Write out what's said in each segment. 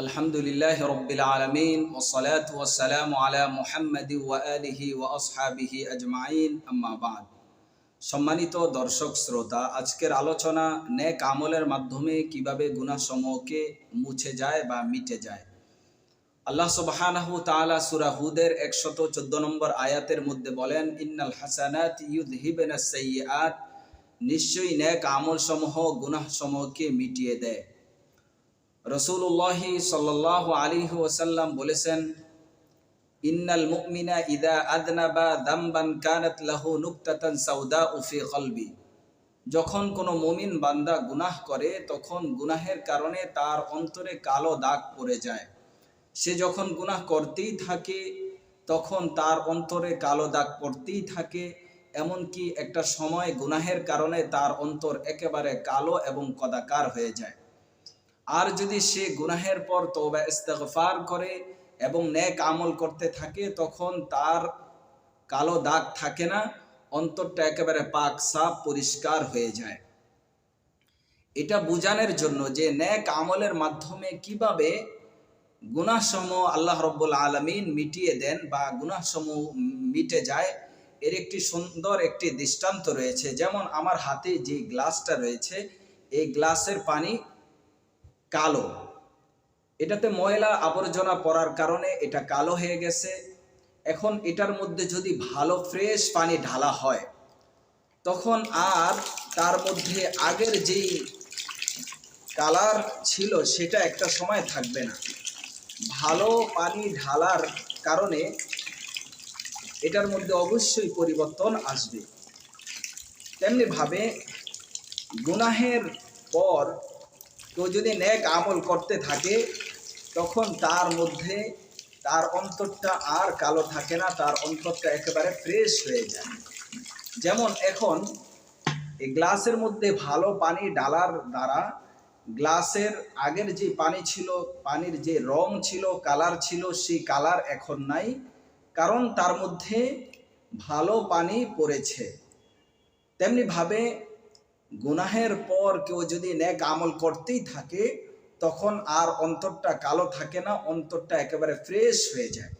আলহামদুলিল্লাহি রাব্বিল আলামিন ওয়াসসালাতু ওয়াসসালামু আলা মুহাম্মাদি ওয়া আলিহি ওয়া আসহাবিহি আজমাইন আম্মা বা'দ। সম্মানিত দর্শক শ্রোতা, আজকের আলোচনা নেক আমলের মাধ্যমে কিভাবে গুনাহসমূহকে মুছে যায় বা মিটে যায়। আল্লাহ সুবহানাহু ওয়া তাআলা সূরা হুদের 114 নম্বর আয়াতের মধ্যে বলেন, ইন্নাল হাসানাতি ইউযহিবুনাস সাইয়্যাত, নিশ্চয়ই নেক আমলসমূহ গুনাহসমূহকে মিটিয়ে দেয়। রাসূলুল্লাহ সাল্লাল্লাহু আলাইহি ওয়াসাল্লাম বলেছেন, ইন্নাল মুমিনা ইযা আযনাবা যামবান কানাত লাহু নুকতাতান সাওদাউ ফি কলবি। যখন কোনো মুমিন বান্দা গুনাহ করে তখন গুনাহের কারণে তার অন্তরে কালো দাগ পড়ে যায়। সে যখন গুনাহ করতেই থাকে তখন তার অন্তরে কালো দাগ পড়তেই থাকে, এমনকি একটা সময় গুনাহের কারণে তার অন্তর একেবারে কালো এবং কদাকার হয়ে যায়। আর যদি সে গুনাহের পর তওবা ইস্তেগফার করে এবং নেক আমল করতে থাকে তখন তার কালো দাগ থাকে না, অন্তরটা একেবারে পাক সাফ পরিষ্কার হয়ে যায়। এটা বোঝানোর জন্য যে নেক আমলের মাধ্যমে কিভাবে গুনাহসমূহ আল্লাহ রাব্বুল আলামিন মিটিয়ে দেন বা গুনাহসমূহ মিটে যায়, এর একটি সুন্দর একটি দৃষ্টান্ত রয়েছে। যেমন আমার হাতে যে গ্লাসটা রয়েছে, এই গ্লাসের পানি কালো, এটাতে ময়লা আবর্জনা পড়ার কারণে এটা কালো হয়ে গেছে। এখন এটার মধ্যে যদি ভালো ফ্রেশ পানি ঢালা হয় তখন আর তার মধ্যে আগের যেই কালার ছিল সেটা একটা সময় থাকবে না। ভালো পানি ঢালার কারণে এটার মধ্যে অবশ্যই পরিবর্তন আসবে। তেমনিভাবে গুনাহের পর কেউ যদি নেক আমল করতে থাকে তখন তার মধ্যে তার অন্তরটা আর কালো থাকে না, তার অন্তরটা একেবারে ফ্রেশ হয়ে যায়। যেমন এখন এই গ্লাসের মধ্যে ভালো পানি ডালার দ্বারা গ্লাসের আগের যে পানি ছিল, পানির যে রং ছিল, কালার ছিল, সেই কালার এখন নাই, কারণ তার মধ্যে ভালো পানি পড়েছে। তেমনিভাবে গুনাহের পর কেউ যদি নেক আমল করতেই থাকে তখন আর অন্তরটা কালো থাকে না, অন্তরটা একেবারে ফ্রেশ হয়ে যায়।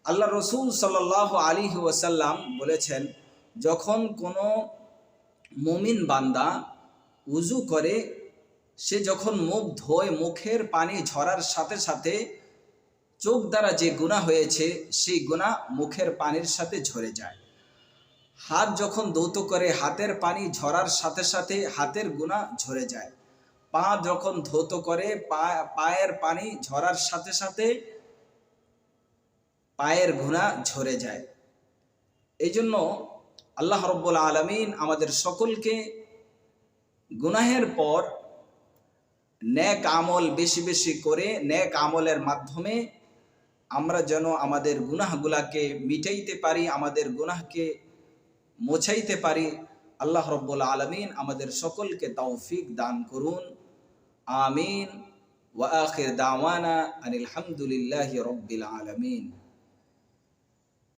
আল্লাহ রসুল সাল্লাল্লাহু আলাইহি ওয়াসাল্লাম বলেছেন, যখন কোনো মুমিন বান্দা উজু করে, সে যখন মুখ ধোয়, মুখের পানি ঝরার সাথে সাথে চোখ দ্বারা যে গুনাহ হয়েছে সেই গুনাহ মুখের পানির সাথে ঝরে যায়। হাত যখন ধৌত করে, হাতের পানি ঝরার সাথে সাথে হাতের গুনাহ ঝরে যায়। পা যখন ধৌত করে, পায়ের পানি ঝরার সাথে সাথে পায়ের গুনাহ ঝরে যায়। এই জন্য আল্লাহ রাব্বুল আলামিন আমাদের সকলকে গুনাহের পর নেক আমল বেশি বেশি করে, নেক আমলের মাধ্যমে আমরা যেন আমাদের গুনাহগুলাকে মিটাইতে পারি, আমাদের গুনাহকে মোছাইতে পারি। আল্লাহ রাব্বুল আলামিন আমাদের সকলকে তৌফিক দান করুন। আমিন। ওয়া আখির দাওয়ানা আনিল হামদুলিল্লাহি রাব্বিল আলামিন।